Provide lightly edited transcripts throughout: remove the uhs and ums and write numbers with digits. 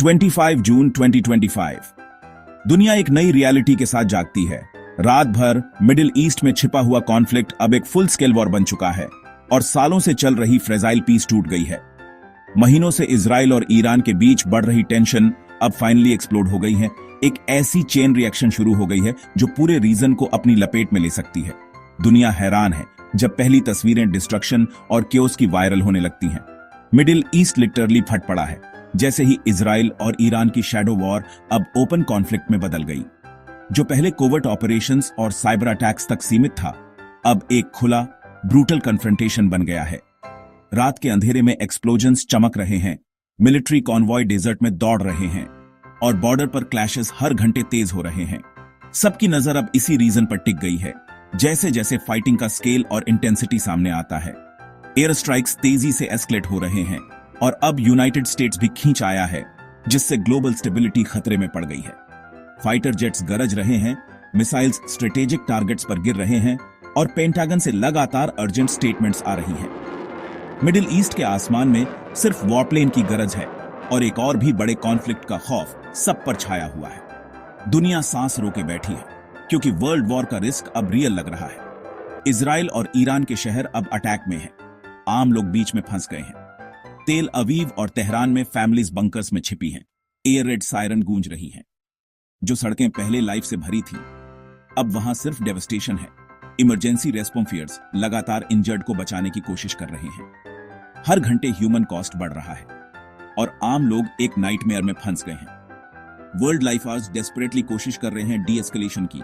25 जून 2025। दुनिया एक नई रियलिटी के साथ जागती है। रात भर मिडिल ईस्ट में छिपा हुआ कॉन्फ्लिक्ट अब एक फुल स्केल वॉर बन चुका है और सालों से चल रही फ्रेजाइल पीस टूट गई है। महीनों से इजराइल और ईरान के बीच बढ़ रही टेंशन अब फाइनली एक्सप्लोड हो गई है। एक ऐसी चेन रिएक्शन शुरू हो गई है जो पूरे रीजन को अपनी लपेट में ले सकती है। दुनिया हैरान है जब पहली तस्वीरें डिस्ट्रक्शन और क्योस की वायरल होने लगती हैं। मिडिल ईस्ट लिटरली फट पड़ा है, जैसे ही इजराइल और ईरान की शैडो वॉर अब ओपन कॉन्फ्लिक्ट में बदल गई। जो पहले कोवर्ट ऑपरेशंस और साइबर अटैक्स तक सीमित था, अब एक खुला ब्रूटल कन्फ्रंटेशन बन गया है। रात के अंधेरे में एक्सप्लोजन्स चमक रहे हैं, मिलिट्री कॉन्वॉय डेजर्ट में दौड़ रहे हैं और बॉर्डर पर क्लैशेस हर घंटे तेज हो रहे हैं। सबकी नजर अब इसी रीजन पर टिक गई है। जैसे जैसे फाइटिंग का स्केल और इंटेंसिटी सामने आता है, एयर स्ट्राइक्स तेजी से एस्केलेट हो रहे हैं और अब यूनाइटेड स्टेट्स भी खींच आया है, जिससे ग्लोबल स्टेबिलिटी खतरे में पड़ गई है। फाइटर जेट्स गरज रहे हैं, मिसाइल्स स्ट्रेटेजिक टारगेट्स पर गिर रहे हैं और पेंटागन से लगातार अर्जेंट स्टेटमेंट्स आ रही हैं। मिडिल ईस्ट के आसमान में सिर्फ वॉरप्लेन की गरज है और एक और भी बड़े कॉन्फ्लिक्ट का खौफ सब पर छाया हुआ है। दुनिया सांस रोके बैठी है क्योंकि वर्ल्ड वॉर का रिस्क अब रियल लग रहा है। इजराइल और ईरान के शहर अब अटैक में हैं। आम लोग बीच में फंस गए हैं। तेल अवीव और तेहरान में फैमिलीज बंकर्स में छिपी हैं। एयर रेड सायरन गूंज रही हैं। जो सड़कें पहले लाइफ से भरी थी, अब वहां सिर्फ डेवस्टेशन है। इमरजेंसी रेस्पॉन्स लगातार इंजर्ड को बचाने की कोशिश कर रहे हैं। हर घंटे ह्यूमन कॉस्ट बढ़ रहा है और आम लोग एक नाइटमेयर में फंस गए हैं। वर्ल्ड लाइफर्स डेस्परेटली कोशिश कर रहे हैं डी एस्केलेशन की,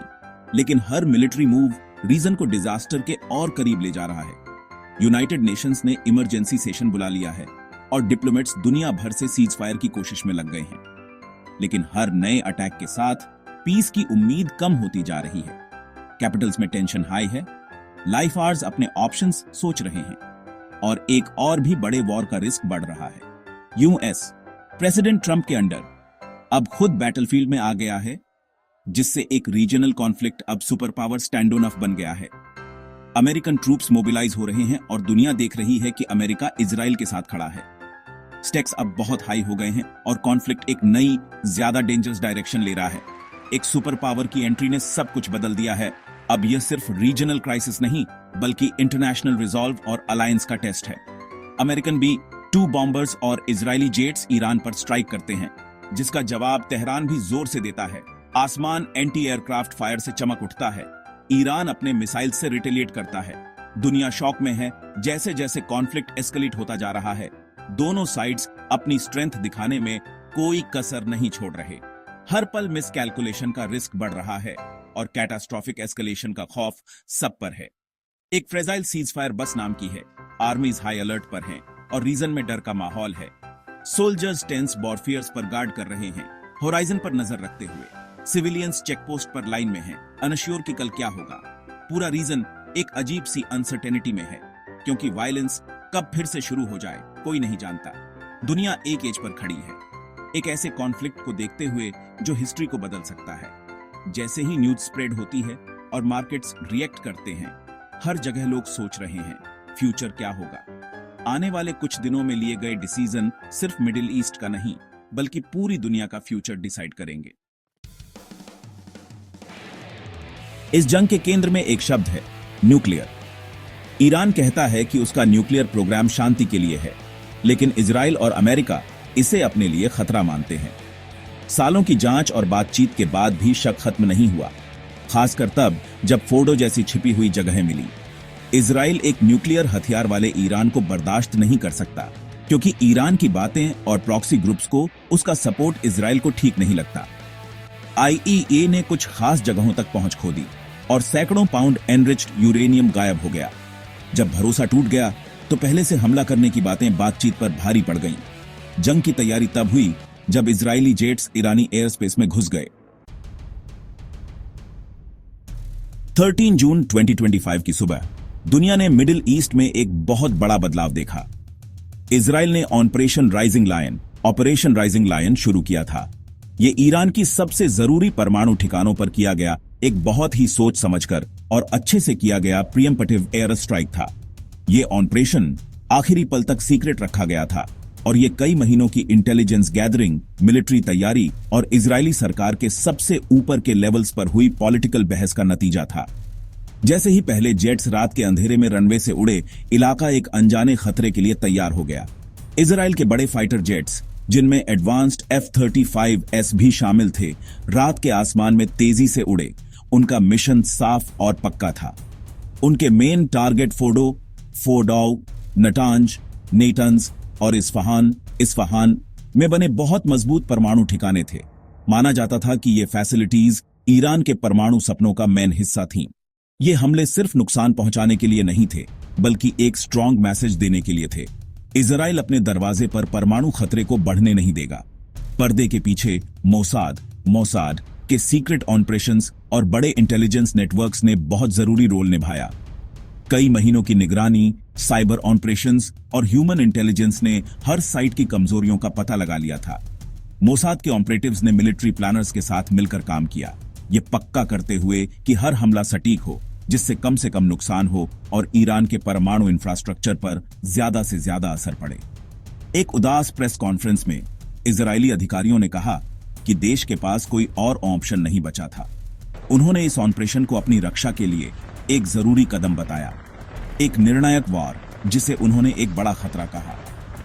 लेकिन हर मिलिट्री मूव रीजन को डिजास्टर के और करीब ले जा रहा है। यूनाइटेड नेशंस ने इमरजेंसी सेशन बुला लिया है और डिप्लोमेट्स दुनिया भर से सीज फायर की कोशिश में लग गए हैं। लेकिन हर नए अटैक के साथ पीस की उम्मीद कम होती जा रही है। कैपिटल्स में टेंशन हाई है, लाइफर्स अपने ऑप्शंस सोच रहे हैं और एक और भी बड़े वॉर का रिस्क बढ़ रहा है। यूएस प्रेसिडेंट ट्रंप के अंडर अब खुद बैटलफील्ड में आ गया है, जिससे एक रीजनल कॉन्फ्लिक्ट अब सुपर पावर स्टैंड ऑन बन गया है। अमेरिकन ट्रूप्स मोबिलाइज हो रहे हैं और दुनिया देख रही है कि अमेरिका इजराइल के साथ खड़ा है। स्टेक्स अब बहुत हाई हो गए हैं और कॉन्फ्लिक्ट एक नई, ज्यादा डेंजरस डायरेक्शन ले रहा है। एक सुपर पावर की एंट्री ने सब कुछ बदल दिया है। अब यह सिर्फ रीजनल क्राइसिस नहीं, बल्कि इंटरनेशनल रिजॉल्व और अलायंस का टेस्ट है। अमेरिकन B-2 बॉम्बर्स और इजरायली जेट्स ईरान पर स्ट्राइक करते हैं, जिसका जवाब तेहरान भी जोर से देता है। आसमान एंटी एयरक्राफ्ट फायर से चमक उठता है। ईरान अपने मिसाइल से रिटेलिएट करता है। दुनिया शॉक में है। जैसे जैसे कॉन्फ्लिक्ट एस्केलेट होता जा रहा है, दोनों साइड्स अपनी स्ट्रेंथ दिखाने में कोई कसर नहीं छोड़ रहे। हर पल मिस कैलकुलेशन का रिस्क बढ़ रहा है और कैटास्ट्रोफिक एस्केलेशन का खौफ सब पर है। एक फ्रेजाइल सीज फायर बस नाम की है। आर्मीज हाई अलर्ट पर हैं और रीजन में डर का माहौल है। सोल्जर्स टेंस वॉरफेयर्स पर गार्ड कर रहे हैं, होराइजन पर नजर रखते हुए। सिविलियंस चेकपोस्ट पर लाइन में हैं, अनश्योर कि कल क्या होगा। पूरा रीजन एक अजीब सी अनसर्टेनिटी में है, क्योंकि वायलेंस कब फिर से शुरू हो जाए कोई नहीं जानता। दुनिया एक एज पर खड़ी है, एक ऐसे कॉन्फ्लिक्ट को देखते हुए जो हिस्ट्री को बदल सकता है। जैसे ही न्यूज स्प्रेड होती है और मार्केट्स रिएक्ट करते हैं, हर जगह लोग सोच रहे हैं फ्यूचर क्या होगा। आने वाले कुछ दिनों में लिए गए डिसीजन सिर्फ मिडिल ईस्ट का नहीं, बल्कि पूरी दुनिया का फ्यूचर डिसाइड करेंगे। इस जंग के केंद्र में एक शब्द है, न्यूक्लियर। ईरान कहता है कि उसका न्यूक्लियर प्रोग्राम शांति के लिए है, लेकिन इजराइल और अमेरिका इसे अपने लिए खतरा मानते हैं। सालों की जांच और बातचीत के बाद भी शक खत्म नहीं हुआ, खासकर तब जब फोर्डो जैसी छिपी हुई जगहें मिली। इजराइल एक न्यूक्लियर हथियार वाले ईरान को बर्दाश्त नहीं कर सकता, क्योंकि ईरान की बातें और प्रॉक्सी ग्रुप्स को उसका सपोर्ट इजराइल को ठीक नहीं लगता। IEA ने कुछ खास जगहों तक पहुंच खो दी और सैकड़ों पाउंड एनरिच्ड यूरेनियम गायब हो गया। जब भरोसा टूट गया तो पहले से हमला करने की बातें बातचीत पर भारी पड़ गईं। जंग की तैयारी तब हुई जब इजरायली जेट्स ईरानी एयर स्पेस में घुस गए। 13 जून 2025 की सुबह दुनिया ने मिडिल ईस्ट में एक बहुत बड़ा बदलाव देखा। इजराइल ने ऑपरेशन राइजिंग लायन शुरू किया था। यह ईरान की सबसे जरूरी परमाणु ठिकानों पर किया गया एक बहुत ही सोच समझकर और अच्छे से किया गया प्रिएम्पटिव एयर स्ट्राइक था। यह ऑपरेशन आखिरी पल तक सीक्रेट रखा गया था, और ये कई महीनों की इंटेलिजेंस गैदरिंग, मिलिट्री तैयारी और इजरायली सरकार के सबसे ऊपर के लेवल्स पर हुई पॉलिटिकल बहस का नतीजा था। जैसे ही पहले जेट्स रात के अंधेरे में रनवे से उड़े, इलाका एक अनजाने खतरे के लिए तैयार हो गया। इजराइल के बड़े फाइटर जेट्स, जिनमें एडवांस्ड F-35S भी शामिल थे, रात के आसमान में तेजी से उड़े। उनका मिशन साफ और पक्का था। उनके मेन टारगेट फोर्डो, नटांज, नेटन्स और इस्फहान में बने बहुत मजबूत परमाणु ठिकाने थे। माना जाता था कि ये फैसिलिटीज ईरान के परमाणु सपनों का मेन हिस्सा थीं। ये हमले सिर्फ नुकसान पहुंचाने के लिए नहीं थे, बल्कि एक स्ट्रांग मैसेज देने के लिए थे। इजराइल अपने दरवाजे पर परमाणु खतरे को बढ़ने नहीं देगा। पर्दे के पीछे मोसाद के सीक्रेट ऑपरेशंस और बड़े इंटेलिजेंस नेटवर्क्स ने बहुत जरूरी रोल निभाया। कई महीनों की निगरानी, साइबर ऑपरेशंस और ह्यूमन इंटेलिजेंस ने हर साइट की कमजोरियों का पता लगा लिया था। मोसाद के ऑपरेटिव्स ने मिलिट्री प्लानर्स के साथ मिलकर काम किया, ये पक्का करते हुए कि हर हमला सटीक हो, जिससे कम से कम नुकसान हो और ईरान के परमाणु इंफ्रास्ट्रक्चर पर ज्यादा से ज्यादा असर पड़े। एक उदास प्रेस कॉन्फ्रेंस में इजरायली अधिकारियों ने कहा कि देश के पास कोई और ऑप्शन नहीं बचा था। उन्होंने इस ऑपरेशन को अपनी रक्षा के लिए एक जरूरी कदम बताया, एक निर्णायक वार, जिसे उन्होंने एक बड़ा खतरा कहा।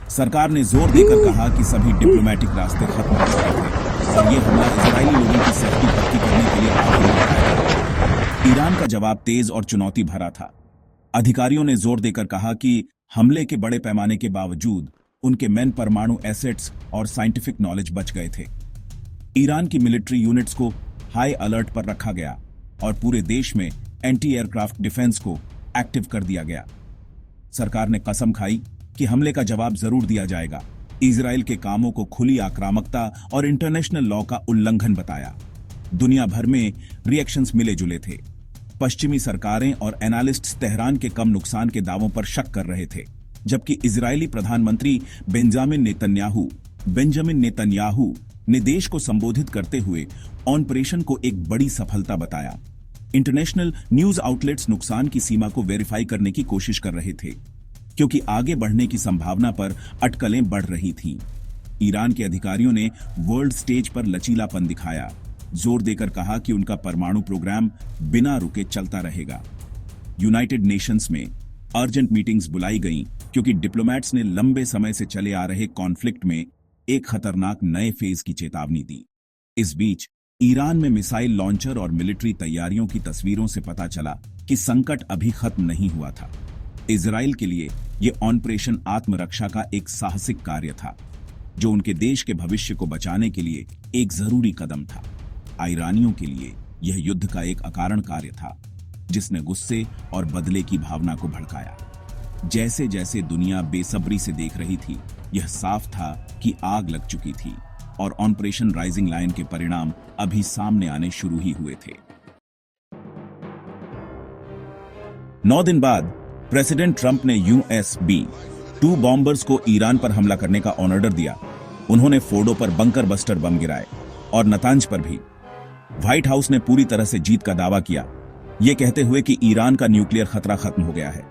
सरकार ने जोर देकर कहा कि सभी डिप्लोमेटिक रास्ते खत्म हो चुके थे और ये हमला इजरायली लोगों की सेफ्टी पक्की करने के लिए आखिरी उपाय था। ईरान का जवाब तेज और चुनौती भरा था। अधिकारियों ने जोर देकर कहा कि हमले के बड़े पैमाने के बावजूद उनके मेन परमाणु एसेट्स और साइंटिफिक नॉलेज बच गए थे। ईरान की मिलिट्री यूनिट्स को हाई अलर्ट पर रखा गया और पूरे देश में एंटी एयरक्राफ्ट डिफेंस को एक्टिव कर दिया गया। सरकार ने कसम खाई कि हमले का जवाब जरूर दिया जाएगा। इजराइल के कामों को खुली आक्रामकता और इंटरनेशनल लॉ का उल्लंघन बताया। दुनिया भर में रिएक्शंस मिले जुले थे। पश्चिमी सरकारें और एनालिस्ट्स तेहरान के कम नुकसान के दावों पर शक कर रहे थे, जबकि इजरायली प्रधानमंत्री बेंजामिन नेतन्याहू ने देश को संबोधित करते हुए ऑपरेशन को एक बड़ी सफलता बताया। इंटरनेशनल न्यूज आउटलेट्स नुकसान की सीमा को वेरीफाई करने की कोशिश कर रहे थे, क्योंकि आगे बढ़ने की संभावना पर अटकलें बढ़ रही थीं। ईरान के अधिकारियों ने वर्ल्ड स्टेज पर लचीलापन दिखाया, जोर देकर कहा कि उनका परमाणु प्रोग्राम बिना रुके चलता रहेगा। यूनाइटेड नेशंस में अर्जेंट मीटिंग्स बुलाई गईं, क्योंकि डिप्लोमैट्स ने लंबे समय से चले आ रहे कॉन्फ्लिक्ट में एक खतरनाक नए फेज की चेतावनी दी। इस बीच ईरान में मिसाइल लॉन्चर और मिलिट्री तैयारियों की तस्वीरों से पता चला कि संकट अभी खत्म नहीं हुआ था। इजराइल के लिए यह ऑपरेशन आत्मरक्षा का एक साहसिक कार्य था, जो उनके देश के भविष्य को बचाने के लिए एक जरूरी कदम था। ईरानियों के लिए यह युद्ध का एक अकारण कार्य था, जिसने गुस्से और बदले की भावना को भड़काया। जैसे जैसे दुनिया बेसब्री से देख रही थी, यह साफ था कि आग लग चुकी थी और ऑपरेशन राइजिंग लायन के परिणाम अभी सामने आने शुरू ही हुए थे। 9 दिन बाद प्रेसिडेंट ट्रंप ने USB-2 बॉम्बर्स को ईरान पर हमला करने का ऑर्डर दिया। उन्होंने फोर्डो पर बंकर बस्टर बम गिराए और नतांज पर भी। व्हाइट हाउस ने पूरी तरह से जीत का दावा किया, यह कहते हुए कि ईरान का न्यूक्लियर खतरा खत्म हो गया है।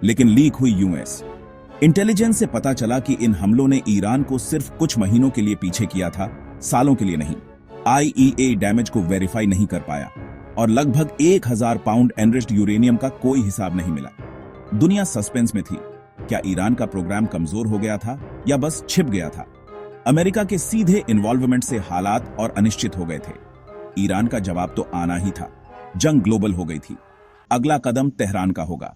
लेकिन लीक हुई US इंटेलिजेंस से पता चला कि इन हमलों ने ईरान को सिर्फ कुछ महीनों के लिए पीछे किया था, सालों के लिए नहीं। IEA डैमेज को वेरीफाई नहीं कर पाया और लगभग 1000 पाउंड एनरिच्ड यूरेनियम का कोई हिसाब नहीं मिला। दुनिया सस्पेंस में थी। क्या ईरान का प्रोग्राम कमजोर हो गया था या बस छिप गया था? अमेरिका के सीधे इन्वॉल्वमेंट से हालात और अनिश्चित हो गए थे। ईरान का जवाब तो आना ही था। जंग ग्लोबल हो गई थी। अगला कदम तेहरान का होगा,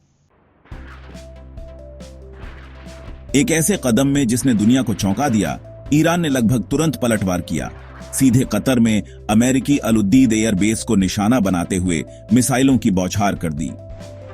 एक ऐसे कदम में जिसने दुनिया को चौंका दिया। ईरान ने लगभग तुरंत पलटवार किया। सीधे कतर में अमेरिकी अल-उदीद एयर बेस को निशाना बनाते हुए मिसाइलों की बौछार कर दी।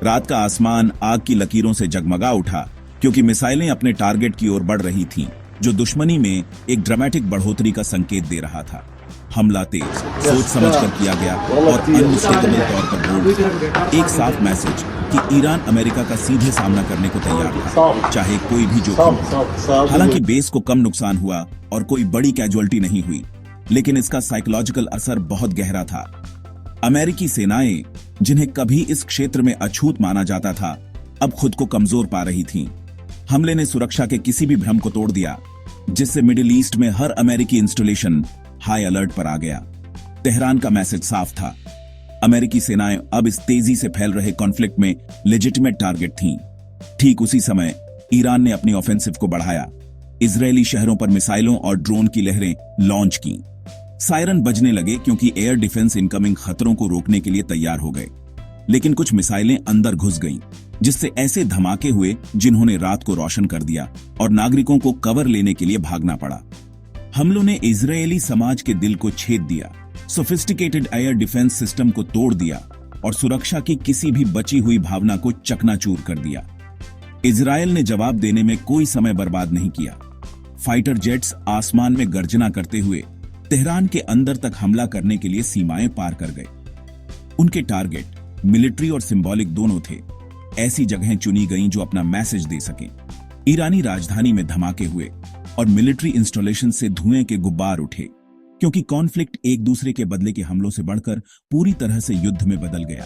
रात का आसमान आग की लकीरों से जगमगा उठा, क्योंकि मिसाइलें अपने टारगेट की ओर बढ़ रही थीं, जो दुश्मनी में एक ड्रामेटिक बढ़ोतरी का संकेत दे रहा था। हमला तेज, सोच समझकर किया गया और अनमिस्टेकेबल तौर पर बोल्ड। एक साफ मैसेज कि ईरान अमेरिका का सीधे सामना करने को तैयार था, चाहे कोई भी जोखिम हो। हालांकि बेस को कम नुकसान हुआ और कोई बड़ी कैजुअल्टी नहीं हुई, लेकिन इसका साइकोलॉजिकल असर बहुत गहरा था। अमेरिकी सेनाएं, जिन्हें कभी इस क्षेत्र में अछूत माना जाता था, अब खुद को कमजोर पा रही थीं। हमले ने सुरक्षा के किसी भी भ्रम को तोड़ दिया। जिससे मिडिल ईस्ट में हर अमेरिकी इंस्टॉलेशन हाई अलर्ट पर आ गया। तेहरान का मैसेज साफ था, अमेरिकी सेनाएं अब इस तेजी से फैल रहे कॉन्फ्लिक्ट में लेजिटिमेट टारगेट थीं। ठीक उसी समय ईरान ने अपनी ऑफेंसिव को बढ़ाया, इजरायली शहरों पर मिसाइलों और ड्रोन की लहरें लॉन्च की। सायरन बजने लगे क्योंकि एयर डिफेंस इनकमिंग खतरों को रोकने के लिए तैयार हो गए। लेकिन कुछ मिसाइलें अंदर घुस गईं, जिससे ऐसे धमाके हुए जिन्होंने रात को रोशन कर दिया और नागरिकों को कवर लेने के लिए भागना पड़ा। हमलों ने इजरायली समाज के दिल को छेद दिया, सोफिस्टिकेटेड एयर डिफेंस सिस्टम को तोड़ दिया और सुरक्षा की किसी भी बची हुई भावना को चकनाचूर कर दिया। इजरायल ने जवाब देने में कोई समय बर्बाद नहीं किया। फाइटर जेट्स आसमान में गर्जना करते हुए तेहरान के अंदर तक हमला करने के लिए सीमाएं पार कर गए। उनके टारगेट मिलिट्री और सिंबॉलिक दोनों थे। ऐसी जगहें चुनी गईं जो अपना मैसेज दे सकें। ईरानी राजधानी में धमाके हुए और मिलिट्री इंस्टॉलेशन से धुएं के गुब्बार उठे, क्योंकि कॉन्फ्लिक्ट एक दूसरे के बदले के हमलों से बढ़कर पूरी तरह से युद्ध में बदल गया।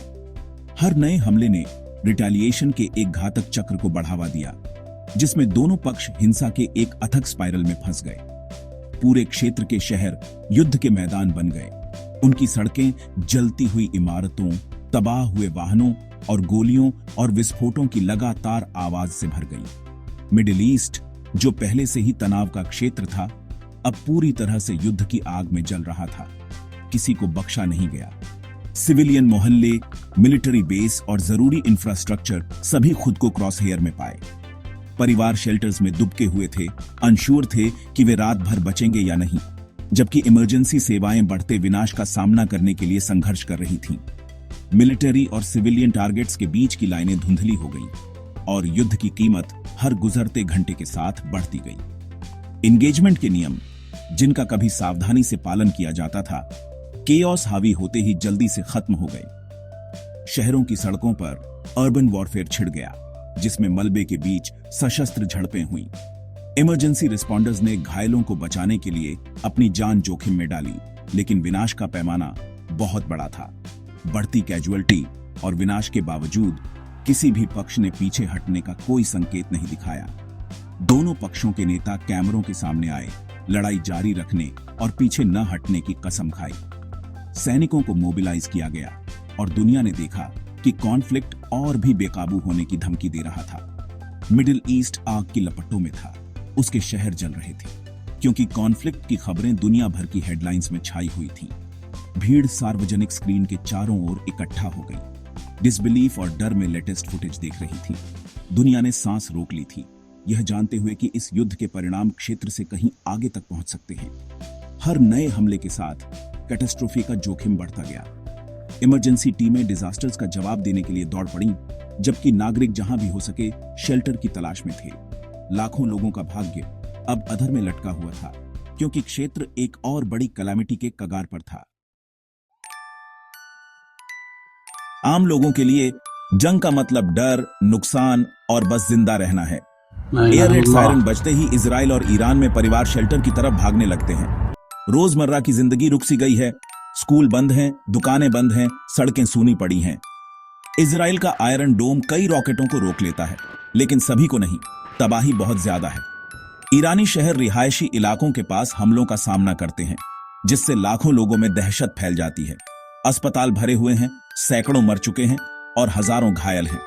हर नए हमले ने रिटेलिएशन के एक घातक चक्र को बढ़ावा दिया, जिसमें दोनों पक्ष हिंसा के एक अथक स्पाइरल में फंस गए। पूरे क्षेत्र के शहर युद्ध के मैदान बन गए। उनकी सड़कें जलती हुई इमारतों, तबाह हुए वाहनों और गोलियों और विस्फोटों की लगातार आवाज से भर गई। मिडिल ईस्ट, जो पहले से ही तनाव का क्षेत्र था, अब पूरी तरह से युद्ध की आग में जल रहा था। किसी को बख्शा नहीं गया। सिविलियन मोहल्ले, मिलिट्री बेस और जरूरी इंफ्रास्ट्रक्चर सभी खुद को क्रॉस हेयर में पाए। परिवार शेल्टर्स में दुबके हुए थे, अनश्योर थे कि वे रात भर बचेंगे या नहीं, जबकि इमरजेंसी सेवाएं बढ़ते विनाश का सामना करने के लिए संघर्ष कर रही थीं। मिलिट्री और सिविलियन टारगेट्स के बीच की लाइनें धुंधली हो गईं और युद्ध की कीमत हर गुजरते घंटे के साथ बढ़ती गई। एंगेजमेंट के नियम, जिनका कभी सावधानी से पालन किया जाता था, केओस हावी होते ही जल्दी से खत्म हो गए। शहरों की सड़कों पर अर्बन वॉरफेयर छिड़ गया, जिसमें मलबे के बीच सशस्त्र झड़पें हुईं। इमरजेंसी रिस्पॉन्डर्स ने घायलों को बचाने के लिए अपनी जान जोखिम में डाली, लेकिन विनाश का पैमाना बहुत बड़ा था। बढ़ती कैजुअल्टी और विनाश के बावजूद किसी भी पक्ष ने पीछे हटने का कोई संकेत नहीं दिखाया। दोनों पक्षों के नेता कैमरों के सामने आए, लड़ाई जारी रखने और पीछे न हटने की कसम खाई। सैनिकों को मोबिलाइज किया गया और दुनिया ने देखा कि कॉन्फ्लिक्ट और भी बेकाबू होने की धमकी दे रहा था। मिडिल ईस्ट आग की लपटों में था। उसके शहर जल रहे थे, क्योंकि कॉन्फ्लिक्ट की खबरें दुनिया भर की हेडलाइंस में छाई हुई थीं। भीड़ सार्वजनिक स्क्रीन के चारों ओर इकट्ठा हो गई। डिसबिलीफ और डर में लेटेस्ट फुटेज देख रही थी। दुनिया ने सांस रोक ली थी, यह जानते हुए कि इस युद्ध के परिणाम क्षेत्र से कहीं आगे तक पहुंच सकते हैं। हर नए हमले के साथ कैटास्ट्रोफी का जोखिम बढ़ता गया। इमरजेंसी टीमें डिजास्टर्स का जवाब देने के लिए दौड़ पड़ीं, जबकि नागरिक जहां भी हो सके शेल्टर की तलाश में थे। लाखों लोगों का भाग्य अब अधर में लटका हुआ था, क्योंकि क्षेत्र एक और बड़ी कैलामिटी के कगार पर था। आम लोगों के लिए जंग का मतलब डर, नुकसान और बस जिंदा रहना है। एयर रेड सायरन बजते ही इजराइल और ईरान में परिवार शेल्टर की तरफ भागने लगते हैं। रोजमर्रा की जिंदगी रुक सी गई है। स्कूल बंद हैं, दुकानें बंद हैं, सड़कें सूनी पड़ी हैं। इजराइल का आयरन डोम कई रॉकेटों को रोक लेता है, लेकिन सभी को नहीं। तबाही बहुत ज्यादा है। ईरानी शहर रिहायशी इलाकों के पास हमलों का सामना करते हैं, जिससे लाखों लोगों में दहशत फैल जाती है। अस्पताल भरे हुए हैं, सैकड़ों मर चुके हैं और हजारों घायल हैं।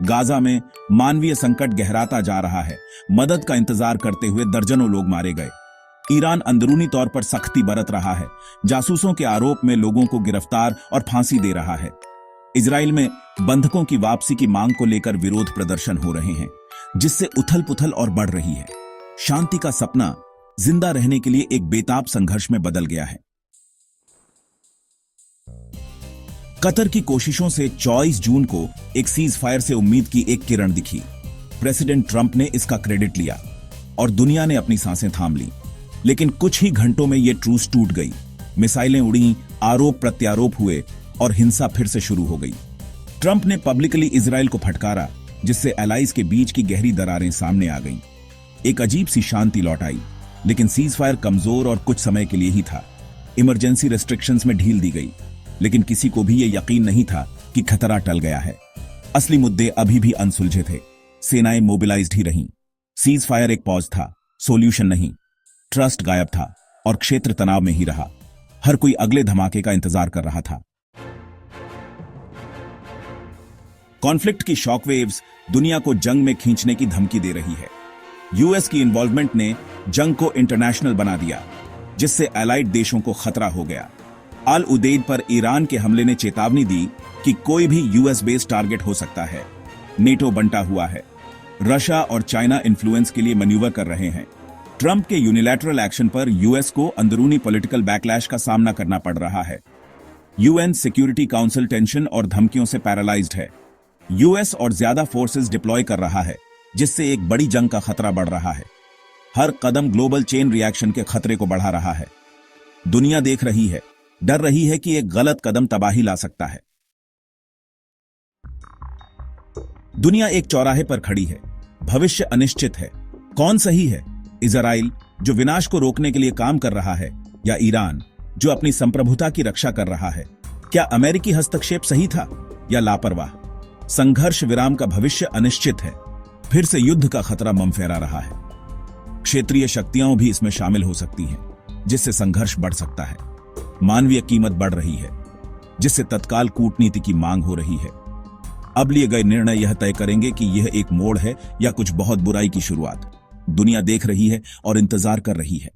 गाजा में मानवीय संकट गहराता जा रहा है। मदद का इंतजार करते हुए दर्जनों लोग मारे गए। ईरान अंदरूनी तौर पर सख्ती बरत रहा है। जासूसों के आरोप में लोगों को गिरफ्तार और फांसी दे रहा है। इजराइल में बंधकों की वापसी की मांग को लेकर विरोध प्रदर्शन हो रहे हैं, जिससे उथल पुथल और बढ़ रही है। शांति का सपना जिंदा रहने के लिए एक बेताब संघर्ष में बदल गया है। कतर की कोशिशों से 24 जून को एक सीज फायर से उम्मीद की एक किरण दिखी। प्रेसिडेंट ट्रंप ने इसका क्रेडिट लिया और दुनिया ने अपनी सांसें थाम ली। लेकिन कुछ ही घंटों में यह ट्रूस टूट गई। मिसाइलें उड़ी, आरोप प्रत्यारोप हुए और हिंसा फिर से शुरू हो गई। ट्रंप ने पब्लिकली इजराइल को फटकारा, जिससे एलाइज के बीच की गहरी दरारें सामने आ गईं। एक अजीब सी शांति लौट आई, लेकिन सीज फायर कमजोर और कुछ समय के लिए ही था। इमरजेंसी रेस्ट्रिक्शंस में ढील दी गई, लेकिन किसी को भी यह यकीन नहीं था कि खतरा टल गया है। असली मुद्दे अभी भी अनसुलझे थे। सेनाएं मोबिलाइज्ड ही रहीं। सीज फायर एक पॉज था, सॉल्यूशन नहीं। ट्रस्ट गायब था और क्षेत्र तनाव में ही रहा। हर कोई अगले धमाके का इंतजार कर रहा था। कॉन्फ्लिक्ट की शॉकवेव्स दुनिया को जंग में खींचने की धमकी दे रही है। यूएस की इन्वॉल्वमेंट ने जंग को इंटरनेशनल बना दिया, जिससे एलाइड देशों को खतरा हो गया। अल उदेद पर ईरान के हमले ने चेतावनी दी कि कोई भी यूएस बेस्ड टारगेट हो सकता है। नेटो बंटा हुआ है। रशिया और चाइना इन्फ्लुएंस के लिए मैन्यूवर कर रहे हैं। ट्रंप के यूनिलैटरल एक्शन पर यूएस को अंदरूनी पॉलिटिकल बैकलैश का सामना करना पड़ रहा है। यूएन सिक्योरिटी काउंसिल टेंशन और धमकियों से पैरालाइज्ड है। यूएस और ज्यादा फोर्सेस डिप्लॉय कर रहा है, जिससे एक बड़ी जंग का खतरा बढ़ रहा है। हर कदम ग्लोबल चेन रिएक्शन के खतरे को बढ़ा रहा है। दुनिया देख रही है, डर रही है कि एक गलत कदम तबाही ला सकता है। दुनिया एक चौराहे पर खड़ी है। भविष्य अनिश्चित है। कौन सही है? इजराइल, जो विनाश को रोकने के लिए काम कर रहा है, या ईरान, जो अपनी संप्रभुता की रक्षा कर रहा है? क्या अमेरिकी हस्तक्षेप सही था या लापरवाह? संघर्ष विराम का भविष्य अनिश्चित है। फिर से युद्ध का खतरा मंफेरा रहा है। क्षेत्रीय शक्तियां भी इसमें शामिल हो सकती हैं, जिससे संघर्ष बढ़ सकता है। मानवीय कीमत बढ़ रही है, जिससे तत्काल कूटनीति की मांग हो रही है। अब लिए गए निर्णय यह तय करेंगे कि यह एक मोड़ है या कुछ बहुत बुराई की शुरुआत। दुनिया देख रही है और इंतजार कर रही है।